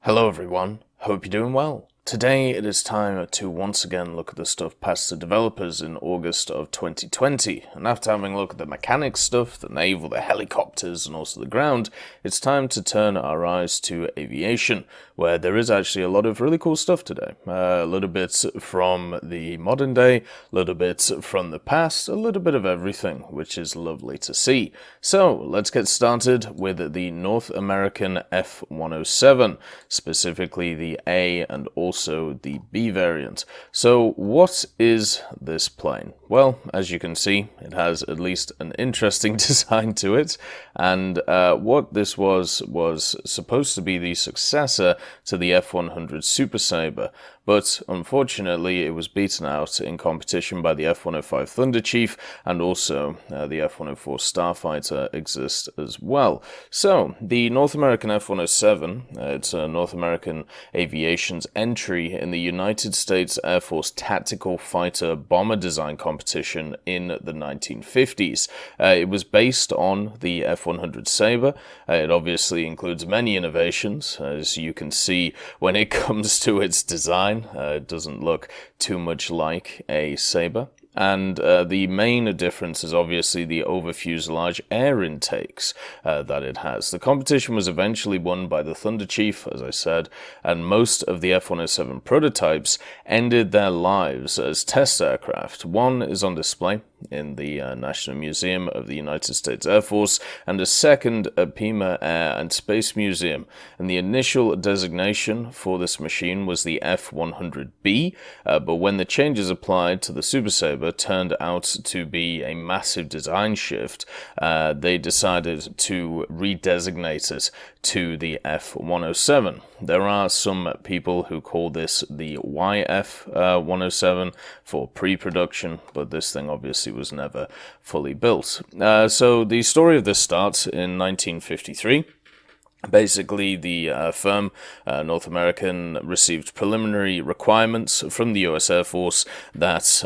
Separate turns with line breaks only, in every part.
Hello everyone, hope you're doing well. Today it is time to once again look at the stuff passed to developers in August of 2020, and after having a look at the mechanics stuff, the naval, the helicopters, and also the ground, it's time to turn our eyes to aviation, where there is actually a lot of really cool stuff today. A little bit from the modern day, a little bit from the past, a little bit of everything, which is lovely to see. So let's get started with the North American F-107, specifically the A and also the B variant. So what is this plane? Well, as you can see, it has at least an interesting design to it, and what this was supposed to be the successor to the F-100 Super Sabre, but unfortunately it was beaten out in competition by the F-105 Thunder Chief, and also the F-104 Starfighter exists as well. So the North American F-107, it's North American Aviation's entry in the United States Air Force Tactical Fighter Bomber Design Competition in the 1950s. It was based on the F-100 Sabre. It obviously includes many innovations, as you can see when it comes to its design. It doesn't look too much like a Sabre. And the main difference is obviously the over-fuselage air intakes that it has. The competition was eventually won by the Thunder Chief, as I said, and most of the F-107 prototypes ended their lives as test aircraft. One is on display in the National Museum of the United States Air Force, and a second at Pima Air and Space Museum. And the initial designation for this machine was the F-100B, but when the changes applied to the Super Sabre turned out to be a massive design shift, they decided to redesignate it to the F-107. There are some people who call this the YF-107 for pre-production, but this thing obviously was never fully built. So the story of this starts in 1953. Basically, the firm, North American, received preliminary requirements from the US Air Force that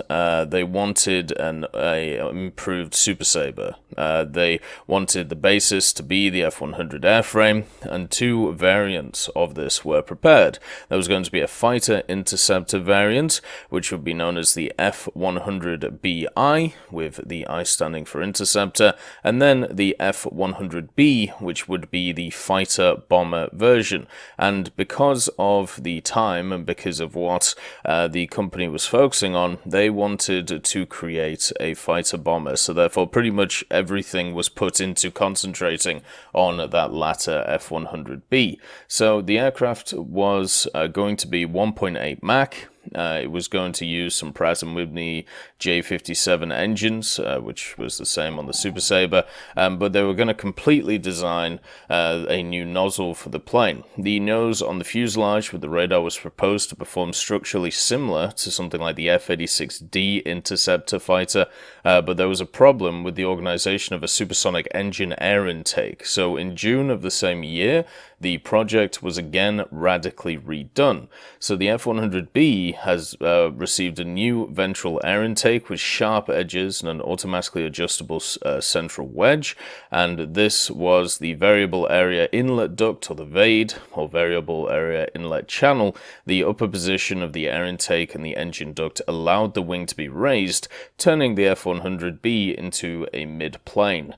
they wanted an improved Super Sabre. They wanted the basis to be the F-100 airframe, and two variants of this were prepared. There was going to be a fighter interceptor variant, which would be known as the F-100BI, with the I standing for interceptor, and then the F-100B, which would be the fighter bomber version. And because of the time and because of what the company was focusing on, they wanted to create a fighter bomber. So therefore pretty much everything was put into concentrating on that latter F-100B. So the aircraft was going to be 1.8 Mach. It was going to use some Pratt & Whitney J57 engines, which was the same on the Super Sabre, but they were going to completely design a new nozzle for the plane. The nose on the fuselage with the radar was proposed to perform structurally similar to something like the F-86D interceptor fighter, but there was a problem with the organization of a supersonic engine air intake. So in June of the same year, the project was again radically redone. So the F-100B has received a new ventral air intake with sharp edges and an automatically adjustable central wedge, and this was the variable area inlet duct, or the VAID, or variable area inlet channel. The upper position of the air intake and the engine duct allowed the wing to be raised, turning the F-100B into a mid-plane.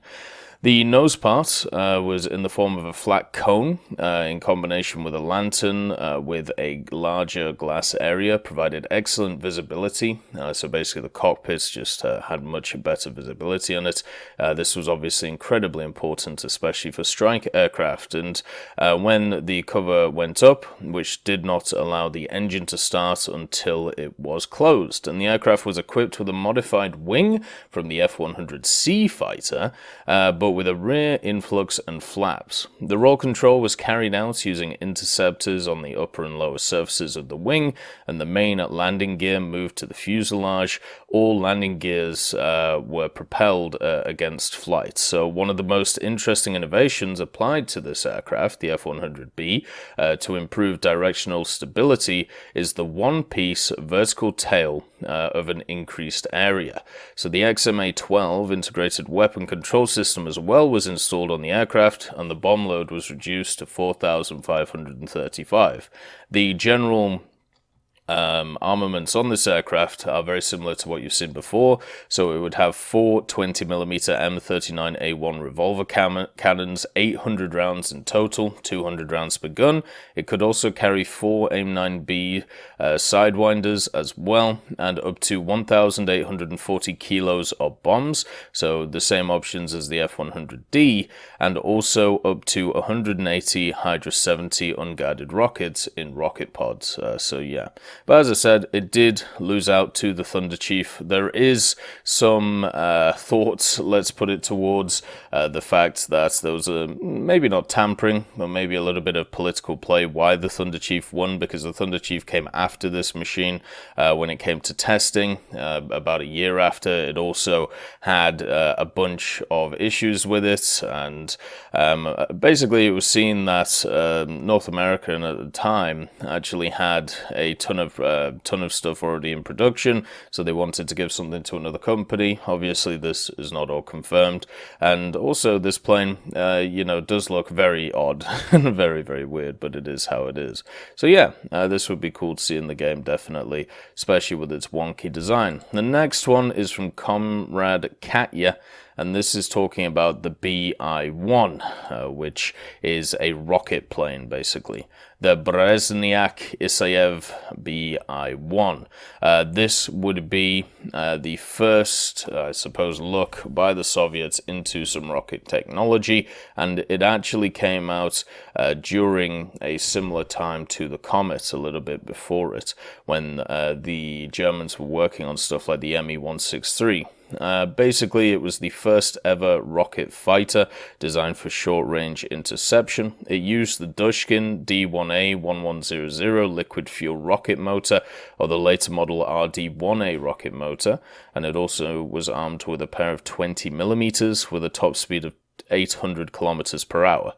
The nose part was in the form of a flat cone in combination with a lantern with a larger glass area, provided excellent visibility. So basically the cockpits just had much better visibility on it. This was obviously incredibly important, especially for strike aircraft. And when the cover went up, which did not allow the engine to start until it was closed. And the aircraft was equipped with a modified wing from the F-100C fighter, but with a rear influx and flaps. The roll control was carried out using interceptors on the upper and lower surfaces of the wing, and the main landing gear moved to the fuselage. All landing gears were propelled against flight. So one of the most interesting innovations applied to this aircraft, the F-100B, to improve directional stability, is the one-piece vertical tail of an increased area. So the XMA-12 integrated weapon control system as well was installed on the aircraft, and the bomb load was reduced to 4,535. The general armaments on this aircraft are very similar to what you've seen before. So it would have 4 20mm M39A1 revolver cannons, 800 rounds in total, 200 rounds per gun. It could also carry 4 AIM-9B sidewinders as well, and up to 1,840 kilos of bombs, so the same options as the F-100D, and also up to 180 Hydra 70 unguided rockets in rocket pods. So yeah. But as I said, it did lose out to the Thunder Chief. There is some thoughts, let's put it, towards the fact that there was maybe not tampering, but maybe a little bit of political play why the Thunder Chief won, because the Thunder Chief came after this machine when it came to testing, about a year after. It also had a bunch of issues with it, and basically it was seen that North America at the time actually had a ton of stuff already in production, so they wanted to give something to another company. Obviously this is not all confirmed, and also this plane does look very odd and very, very weird, but it is how it is. So yeah, this would be cool to see in the game, definitely, especially with its wonky design. The next one is from Comrade Katya, and this is talking about the BI-1, which is a rocket plane, basically. The Bereznyak-Isayev BI-1. This would be the first, I suppose, look by the Soviets into some rocket technology, and it actually came out during a similar time to the Comet, a little bit before it, when the Germans were working on stuff like the Me-163. Basically, it was the first ever rocket fighter designed for short-range interception. It used the Dushkin D1A1100 liquid fuel rocket motor, or the later model RD1A rocket motor, and it also was armed with a pair of 20mm with a top speed of 800 kilometers per hour.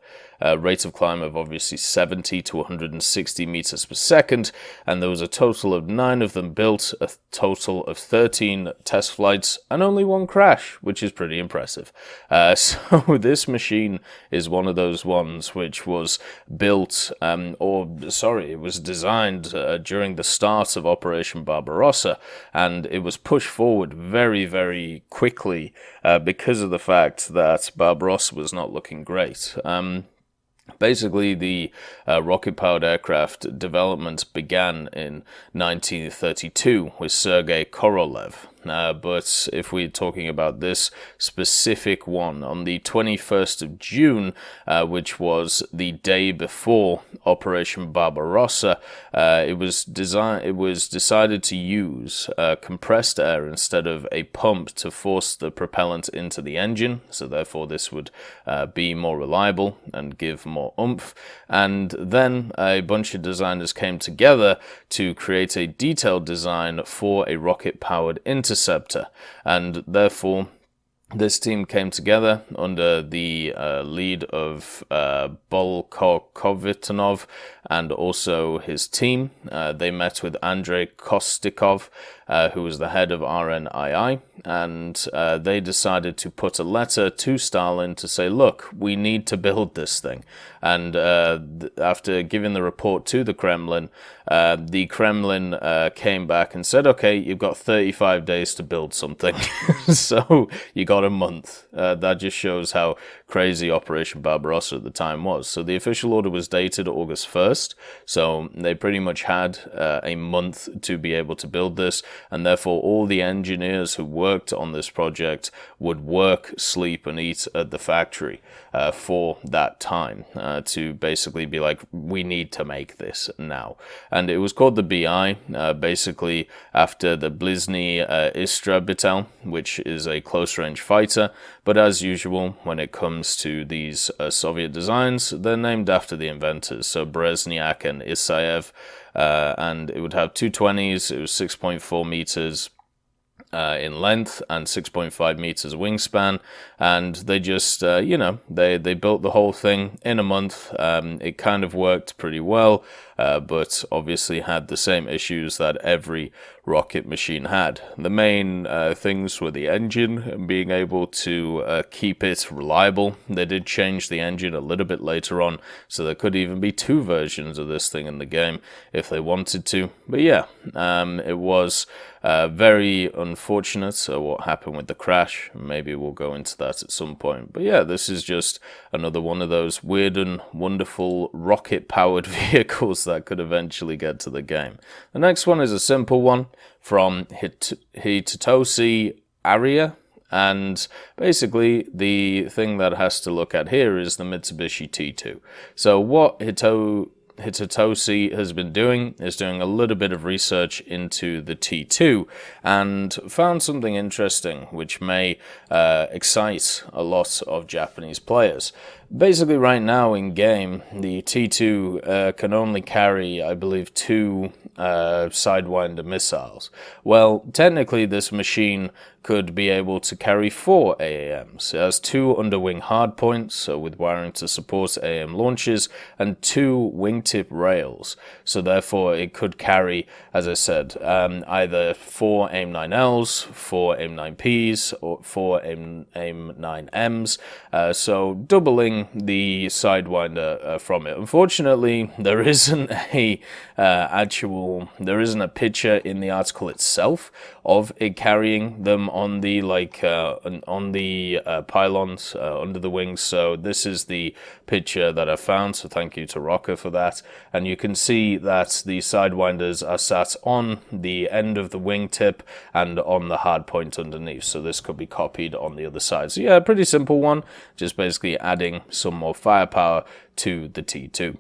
Rate of climb of obviously 70 to 160 meters per second, and there was a total of 9 of them built, a total of 13 test flights, and only 1 crash, which is pretty impressive. So this machine is one of those ones which was built, it was designed during the start of Operation Barbarossa, and it was pushed forward very, very quickly because of the fact that Barbarossa was not looking great. Basically, the rocket-powered aircraft development began in 1932 with Sergei Korolev. But if we're talking about this specific one, on the 21st of June, which was the day before Operation Barbarossa, it was decided to use compressed air instead of a pump to force the propellant into the engine, so therefore this would be more reliable and give more oomph. And then a bunch of designers came together to create a detailed design for a rocket-powered interceptor, and therefore this team came together under the lead of Bolkovitanov and also his team. They met with Andrei Kostikov, who was the head of RNII, and they decided to put a letter to Stalin to say, look, we need to build this thing. And after giving the report to the Kremlin came back and said, okay, you've got 35 days to build something. So you got a month. That just shows how crazy Operation Barbarossa at the time was. So the official order was dated August 1st, so they pretty much had a month to be able to build this, and therefore all the engineers who worked on this project would work, sleep, and eat at the factory for that time to basically be like, we need to make this now. And it was called the BI, basically after the Blizny-Istrebitel, which is a close-range fighter, but as usual, when it comes to these Soviet designs, they're named after the inventors, so Bereznak and Isayev, and it would have 220s, it was 6.4 meters in length and 6.5 meters wingspan, and they just, they built the whole thing in a month. It kind of worked pretty well, but obviously had the same issues that every rocket machine had. The main things were the engine and being able to keep it reliable. They did change the engine a little bit later on, so there could even be 2 versions of this thing in the game if they wanted to. But yeah, it was very unfortunate what happened with the crash. Maybe we'll go into that at some point. But yeah, this is just another one of those weird and wonderful rocket-powered vehicles that could eventually get to the game. The next one is a simple one from Hitoshi Aria. And basically, the thing that has to look at here is the Mitsubishi T2. So what Hitoshi has been doing is doing a little bit of research into the T2 and found something interesting which may excite a lot of Japanese players. Basically, right now in game, the T2 can only carry, I believe, 2 Sidewinder missiles. Well, technically, this machine could be able to carry 4 AAMs. It has 2 underwing hardpoints, so with wiring to support AAM launches, and 2 wingtip rails. So therefore, it could carry, as I said, either 4 AIM-9Ls, 4 AIM-9Ps, or 4 AIM-9Ms, so doubling the Sidewinder from it. Unfortunately, there isn't a picture in the article itself of it carrying them on the pylons under the wings. So this is the picture that I found. So thank you to Rocker for that. And you can see that the Sidewinders are sat on the end of the wingtip and on the hard point underneath. So this could be copied on the other side. So yeah, pretty simple one. Just basically adding some more firepower to the T2.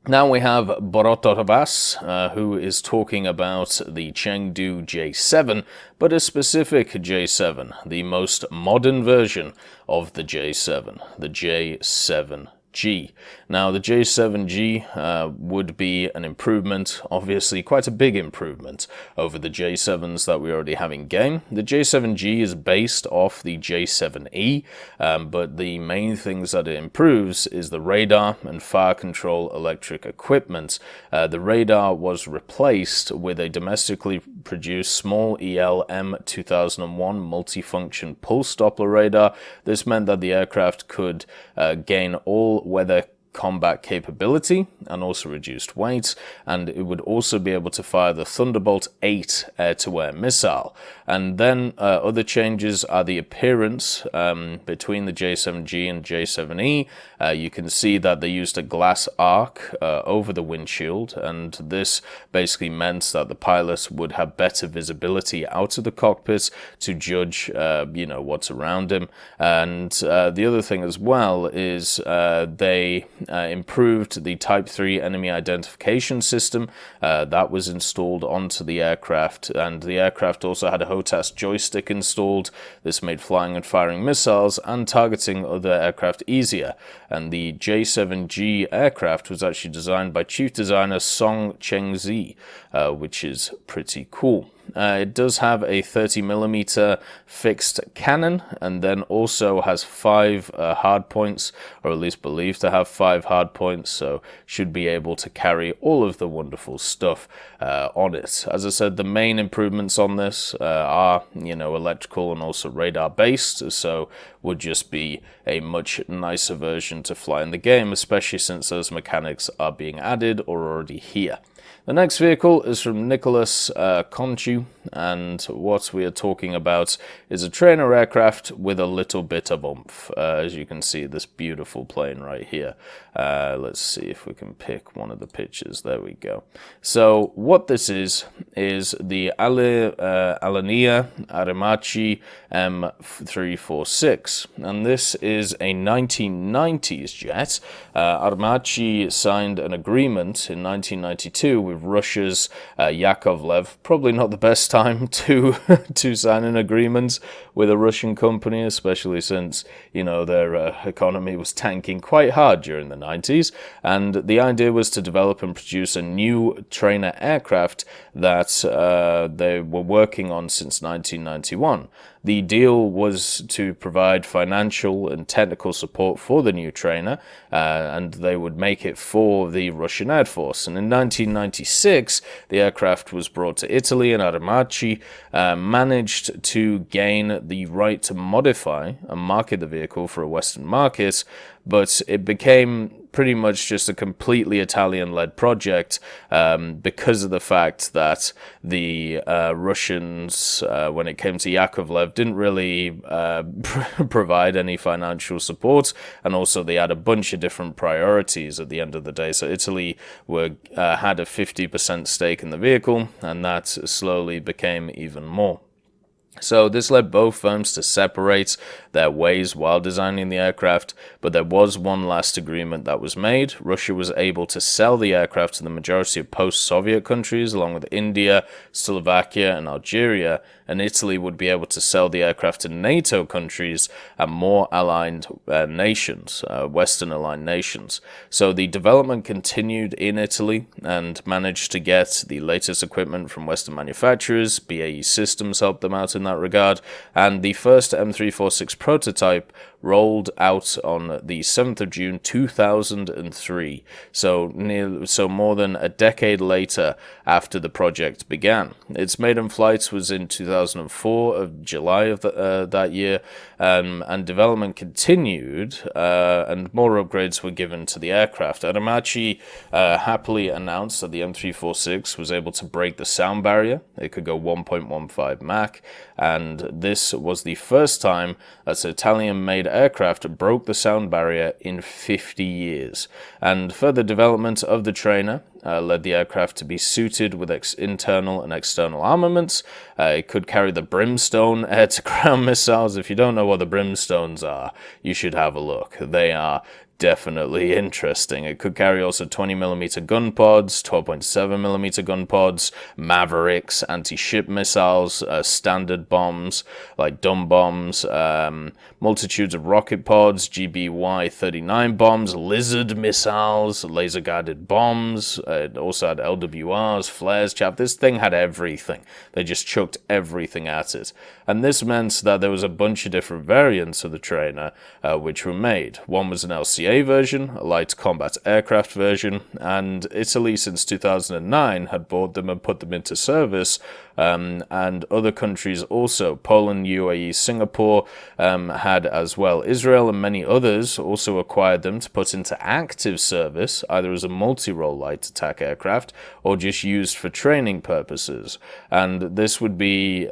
Now we have Borotorabas, who is talking about the Chengdu J7, but a specific J7, the most modern version of the J7, the J7G. Now, the J7G would be an improvement, obviously quite a big improvement over the J7s that we already have in game. The J7G is based off the J7E, but the main things that it improves is the radar and fire control electric equipment. The radar was replaced with a domestically produced small EL M2001 multifunction pulse Doppler radar. This meant that the aircraft could gain all-weather combat capability and also reduced weight, and it would also be able to fire the Thunderbolt 8 air-to-air missile. And then other changes are the appearance between the J7G and J7E. You can see that they used a glass arc over the windshield, and this basically meant that the pilot would have better visibility out of the cockpit to judge what's around him. And the other thing as well is they improved the Type 3 enemy identification system that was installed onto the aircraft, and the aircraft also had a HOTAS joystick installed. This made flying and firing missiles and targeting other aircraft easier. And the J7G aircraft was actually designed by chief designer Song Cheng-zi, which is pretty cool. It does have a 30mm fixed cannon, and then also has 5 hardpoints, or at least believed to have 5 hardpoints, so should be able to carry all of the wonderful stuff on it. As I said, the main improvements on this are, electrical and also radar based, so would just be a much nicer version to fly in the game, especially since those mechanics are being added or already here. The next vehicle is from Nicholas Conchu, and what we are talking about is a trainer aircraft with a little bit of oomph. As you can see, this beautiful plane right here. Let's see if we can pick one of the pictures. There we go. So what this is the Alenia Armachi M346, and this is a 1990s jet. Armachi signed an agreement in 1992 with Russia's Yakovlev. Probably not the best time to sign an agreement with a Russian company, especially since their economy was tanking quite hard during the 90s. And the idea was to develop and produce a new trainer aircraft that they were working on since 1991. The deal was to provide financial and technical support for the new trainer, and they would make it for the Russian Air Force. And in 1996, the aircraft was brought to Italy, and Armachi managed to gain the right to modify and market the vehicle for a Western market, but it became pretty much just a completely Italian-led project because of the fact that the Russians, when it came to Yakovlev, didn't really provide any financial support, and also they had a bunch of different priorities at the end of the day. So Italy had a 50% stake in the vehicle, and that slowly became even more. So this led both firms to separate their ways while designing the aircraft, but there was one last agreement that was made. Russia was able to sell the aircraft to the majority of post-Soviet countries, along with India, Slovakia, and Algeria, and Italy would be able to sell the aircraft to NATO countries and more aligned nations, Western-aligned nations. So the development continued in Italy and managed to get the latest equipment from Western manufacturers. BAE Systems helped them out in that regard, and the first M346 prototype rolled out on the 7th of June 2003, so more than a decade later after the project began. Its maiden flight was in 2004 of July of that year, and development continued, and more upgrades were given to the aircraft. Armachi happily announced that the M346 was able to break the sound barrier. It could go 1.15 Mach, and this was the first time that an Italian-made aircraft broke the sound barrier in 50 years. And further development of the trainer led the aircraft to be suited with internal and external armaments. It could carry the Brimstone air-to-ground missiles. If you don't know what the Brimstones are, you should have a look. They are definitely interesting. It could carry also 20mm gun pods, 12.7mm gun pods, Mavericks, anti-ship missiles, standard bombs like dumb bombs, multitudes of rocket pods, GBY-39 bombs, Lizard missiles, laser-guided bombs. It also had LWRs, flares, This thing had everything. They just chucked everything at it. And this meant that there was a bunch of different variants of the trainer which were made. One was an LCA version, a light combat aircraft version, and Italy since 2009 had bought them and put them into service, and other countries also. Poland, UAE, Singapore had as well. Israel and many others also acquired them to put into active service, either as a multi-role light attack aircraft or just used for training purposes. And this would be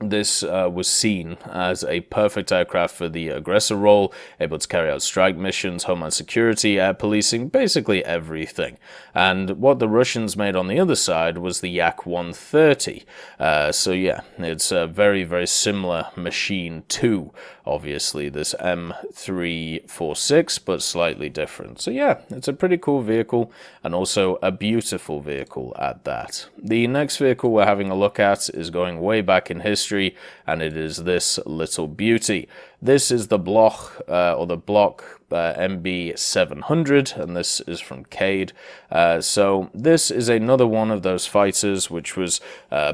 This was seen as a perfect aircraft for the aggressor role, able to carry out strike missions, homeland security, air policing, basically everything. And what the Russians made on the other side was the Yak-130. So yeah, it's a very, very similar machine to, obviously, this M346, but slightly different. So yeah, it's a pretty cool vehicle, and also a beautiful vehicle at that. The next vehicle we're having a look at is going way back in history, and it is this little beauty. This is the Bloch, MB700, and this is from Cade. So this is another one of those fighters which was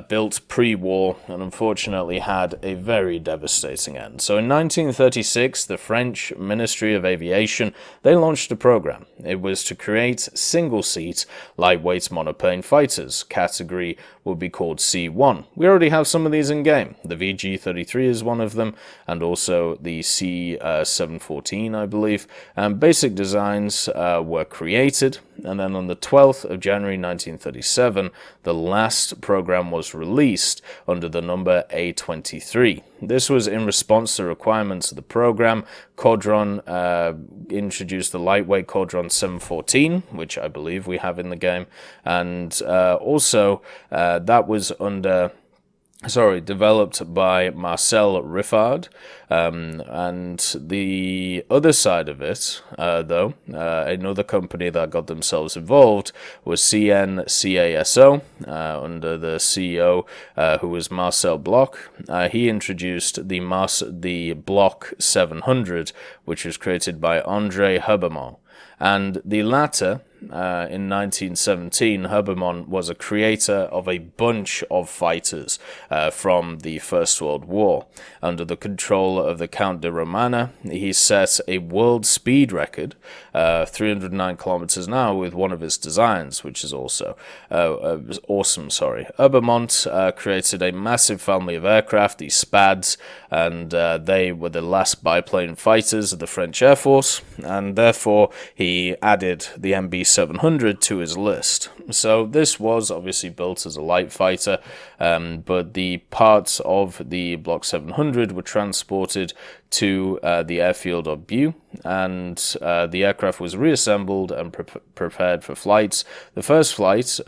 built pre-war and unfortunately had a very devastating end. So in 1936, the French Ministry of Aviation, they launched a program. It was to create single-seat, lightweight monoplane fighters. Category would be called C1. We already have some of these in game. The VG-33 is one of them, and also the C-714, I believe. Basic designs were created, and then on the 12th of January 1937, the last program was released under the number A23. This was in response to the requirements of the program. Caudron introduced the lightweight Caudron 714, which I believe we have in the game, and also that was developed by Marcel Riffard, and the other side of it, though, another company that got themselves involved was CNCASO, under the CEO, who was Marcel Bloch. He introduced the Bloch 700, which was created by André Herbermann. And the latter, in 1917, Herbermann was a creator of a bunch of fighters from the First World War. Under the control of the Count de Romana, he set a world speed record, 309 kilometers an hour, with one of his designs, which is also awesome. Herbermann created a massive family of aircraft, the SPADs, and they were the last biplane fighters of the French Air Force, and therefore he added the MB700 to his list. So this was obviously built as a light fighter, but the parts of the Block 700 were transported to the airfield of Biu, and the aircraft was reassembled and prepared for flights. The first flight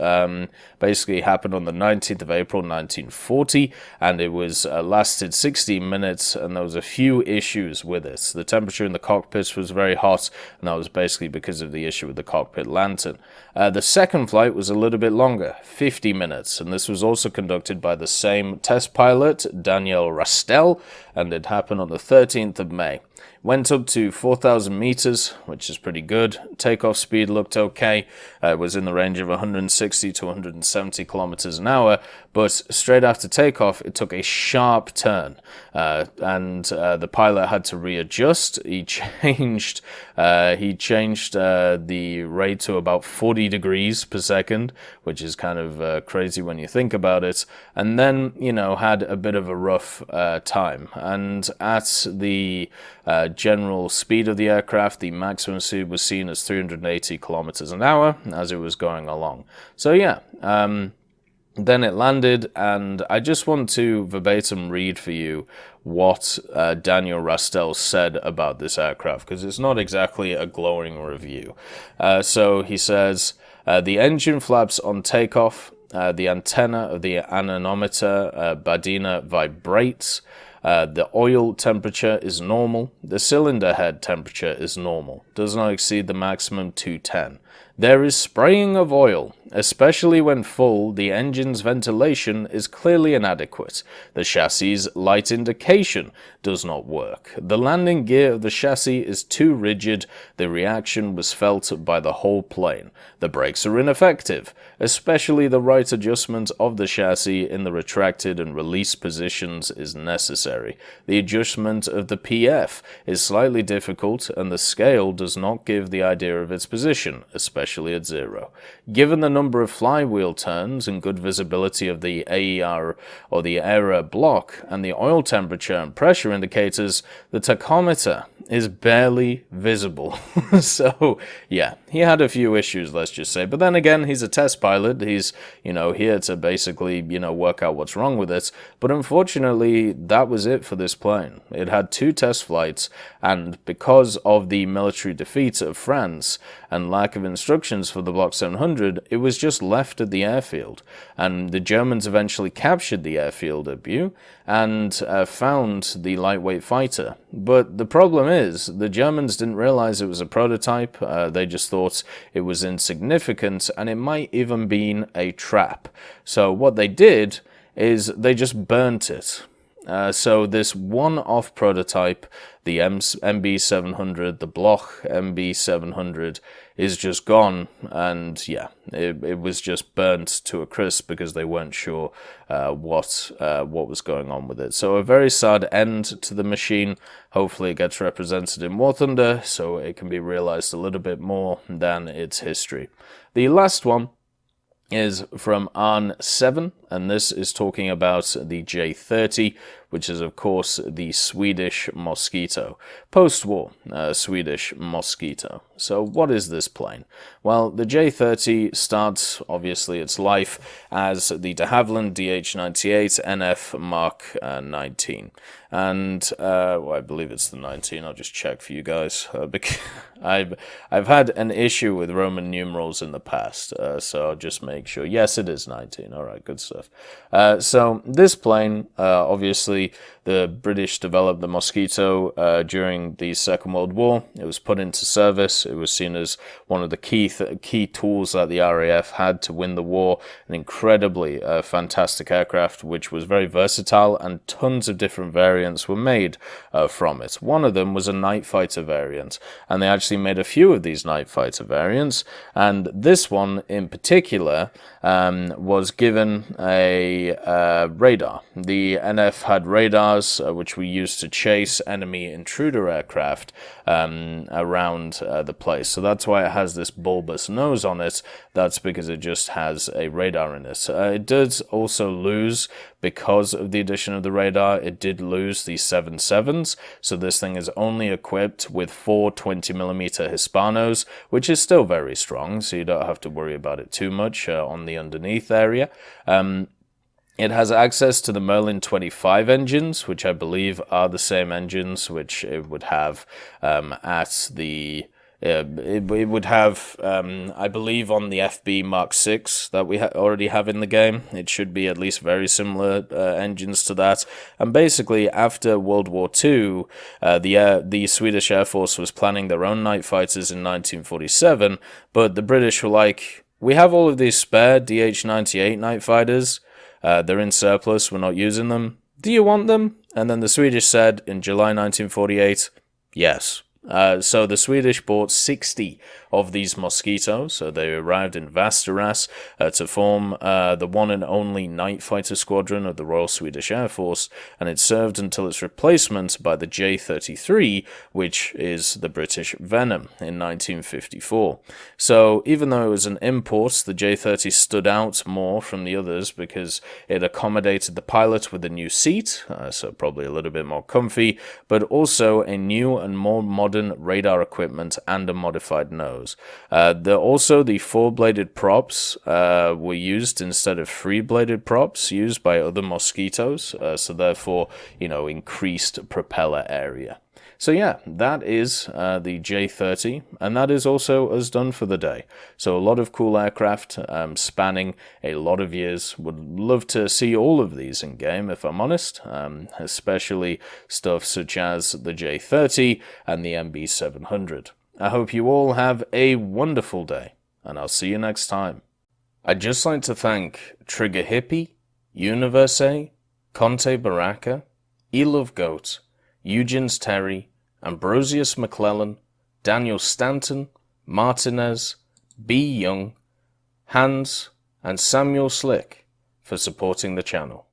basically happened on the 19th of April 1940, and it was lasted 16 minutes, and there was a few issues with it. The temperature in the cockpit was very hot, and that was basically because of the issue with the cockpit lantern. The second flight was a little bit longer, 50 minutes, and this was also conducted by the same test pilot, Daniel Rastel, and it happened on the 13th of May. Went up to 4,000 meters, which is pretty good. Takeoff speed looked okay. It was in the range of 160 to 170 kilometers an hour, but straight after takeoff, it took a sharp turn, and the pilot had to readjust. He changed the rate to about 40 degrees per second, which is kind of crazy when you think about it, and then, had a bit of a rough time. And at the general speed of the aircraft, the maximum speed was seen as 380 kilometers an hour as it was going along. So yeah, then it landed, and I just want to verbatim read for you what Daniel Rastel said about this aircraft, because it's not exactly a glowing review. So he says, the engine flaps on takeoff, the antenna of the anemometer Badina vibrates, the oil temperature is normal, the cylinder head temperature is normal, does not exceed the maximum 210. There is spraying of oil, especially when full. The engine's ventilation is clearly inadequate. The chassis' light indication does not work. The landing gear of the chassis is too rigid. The reaction was felt by the whole plane. The brakes are ineffective, especially the right adjustment of the chassis in the retracted and released positions is necessary. The adjustment of the PF is slightly difficult, and the scale does not give the idea of its position, especially at 0. Given the number of flywheel turns and good visibility of the AER or the ERA block and the oil temperature and pressure indicators, the tachometer is barely visible. So yeah, he had a few issues, let's just say, but then again, he's a test pilot. He's here to basically work out what's wrong with it. But unfortunately, that was it for this plane. It had 2 test flights, and because of the military defeat of France and lack of instructions for the Block 700, it was just left at the airfield, and the Germans eventually captured the airfield at Biu and found the lightweight fighter. But the problem is, the Germans didn't realize it was a prototype. They just thought it was insignificant, and it might even been a trap. So what they did is they just burnt it. So this one-off prototype, the MB700, the Bloch MB700, is just gone, and yeah, it was just burnt to a crisp because they weren't sure what was going on with it. So a very sad end to the machine. Hopefully it gets represented in War Thunder so it can be realized a little bit more than its history. The last one is from ARN 7, and this is talking about the J30, which is of course the Swedish Mosquito, post-war Swedish Mosquito. So what is this plane? Well, the J30 starts obviously its life as the de Havilland DH-98 NF Mark 19, and I believe it's the 19. I'll just check for you guys because I've had an issue with Roman numerals in the past, so I'll just make sure. Yes, it is 19. All right, good stuff. So this plane, obviously, The British developed the Mosquito during the Second World War. It was put into service. It was seen as one of the key tools that the RAF had to win the war. An incredibly fantastic aircraft, which was very versatile, and tons of different variants were made from it. One of them was a night fighter variant, and they actually made a few of these night fighter variants, and this one in particular was given a radar. The NF had radars which we used to chase enemy intruder aircraft around the place. So that's why it has this bulbous nose on it. That's because it just has a radar in it. It does also lose, because of the addition of the radar, it did lose the 7.7s. So this thing is only equipped with 4 20mm Hispanos, which is still very strong, so you don't have to worry about it too much on the underneath area. It has access to the Merlin 25 engines, which I believe are the same engines which it would have at the... It would have, I believe, on the FB Mark 6 that we already have in the game. It should be at least very similar engines to that. And basically, after World War II, the Swedish Air Force was planning their own night fighters in 1947, but the British were like, we have all of these spare DH-98 night fighters. They're in surplus, we're not using them. Do you want them? And then the Swedish said in July 1948, yes. So the Swedish bought 60 of these Mosquitoes. So they arrived in Västerås to form the one and only night fighter squadron of the Royal Swedish Air Force, and it served until its replacement by the J-33, which is the British Venom, in 1954. So even though it was an import, the J-30 stood out more from the others because it accommodated the pilot with a new seat, so probably a little bit more comfy, but also a new and more modern radar equipment and a modified nose. Also, the 4-bladed props were used instead of 3-bladed props used by other Mosquitoes, so therefore, increased propeller area. So yeah, that is the J-30, and that is also us done for the day. So a lot of cool aircraft spanning a lot of years. Would love to see all of these in game, if I'm honest, especially stuff such as the J-30 and the MB-700. I hope you all have a wonderful day, and I'll see you next time. I'd just like to thank Trigger Hippie, Universe, Conte Baraka, Elove Goat, Eugens Terry, Ambrosius McClellan, Daniel Stanton, Martinez, B. Young, Hans, and Samuel Slick for supporting the channel.